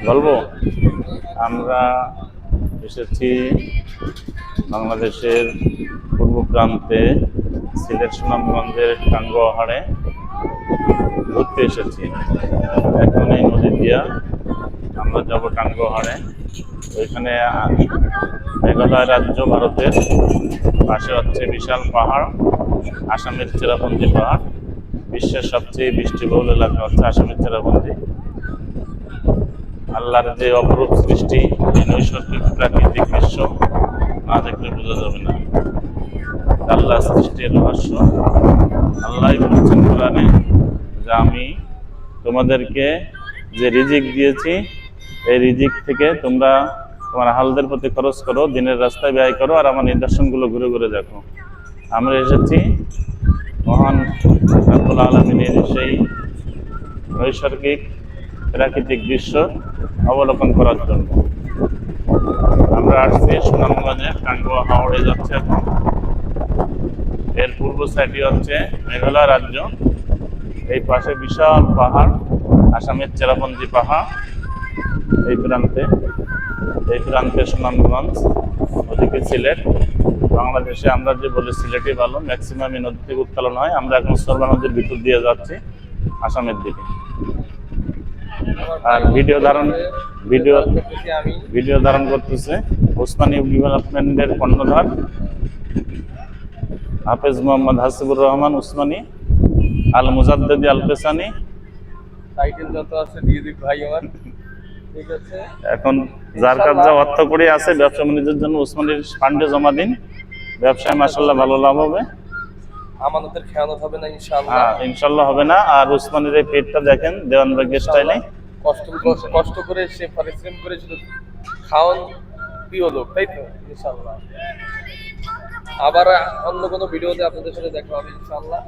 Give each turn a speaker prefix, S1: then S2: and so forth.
S1: বলবো আমরা এসেছি বাংলাদেশের পূর্ব প্রান্তে সিলেট সুনামগঞ্জের টাঙ্গুয়াহাড়ে ঘুরতে এসেছি। এখন এই নদী দিয়া আমরা যাব টাঙ্গুয়াহাড়ে। ওইখানে মেঘালয় রাজ্য ভারতের, পাশে হচ্ছে বিশাল পাহাড়, আসামের চেরাপুঞ্জি পাহাড়। বিশ্বের সবচেয়ে বৃষ্টিবহুল এলাকা হচ্ছে আসামের চেরাপুঞ্জি। আল্লাহর যে অপরূপ সৃষ্টি, এই নৈসর্গিক প্রাকৃতিক দৃশ্য না দেখলে বোঝা যাবে না। আল্লাহ সৃষ্টির রহস্য। আল্লাহ বলছেন কোরআনে যে আমি তোমাদেরকে যে রিজিক দিয়েছি, এই রিজিক থেকে তোমরা তোমার হালদের প্রতি খরচ করো, দিনের রাস্তায় ব্যয় করো, আর আমার নিদর্শনগুলো ঘুরে ঘুরে দেখো। আমরা এসেছি মহান রব্বুল আলামিনের সেই নৈসর্গিক প্রাকৃতিক দৃশ্য অবলোকন করার জন্য। আমরা আসছি সুনামগঞ্জে, টাঙ্গুয়া হাওড়ে যাচ্ছে এখন। এর পূর্ব সাইডে হচ্ছে মেঘালয় রাজ্য, এই পাশে বিশাল পাহাড়, আসামের চেরাপুঞ্জি পাহাড়। এই প্রান্তে সুনামগঞ্জ, ওদিকে সিলেট। বাংলাদেশে আমরা যে বলি সিলেটই ভালো, ম্যাক্সিমাম এই নদী থেকে উত্তোলন হয়। আমরা এখন সরবা নদীর ভিতর দিয়ে যাচ্ছি আসামের দিকে। আর ভিডিও ধারণ করতেছে ওসমানী ডেভেলপমেন্টের কর্ণধার হাফেজ মোহাম্মদ হাসিবুর রহমান উসমানী আল মুজাদ্দিদি আল পেসানি।
S2: টাইটেল যত আছে দিয়ে দিক ভাই আমার, ঠিক আছে।
S1: এখন যার কাজ যা অর্থ করে আছে ব্যবসা বাণিজ্যের জন্য উসমানীর ফান্ডে জমা দিন, ব্যবসায় মাশাআল্লাহ ভালো লাভ হবে।
S2: আমাদের খেয়ানত হবে না ইনশাআল্লাহ।
S1: হ্যাঁ, ইনশাআল্লাহ হবে না। আর উসমানীর এই পেটটা দেখেন, দেওয়ানবাগি স্টাইলে
S2: কষ্ট করে সে পরিশ্রম করে শুধু খাওয়ান প্রিয় লোক, তাই তো? ইনশাআল্লাহ আবার অন্য কোনো ভিডিওতে আপনাদের সাথে দেখা হবে ইনশাআল্লাহ।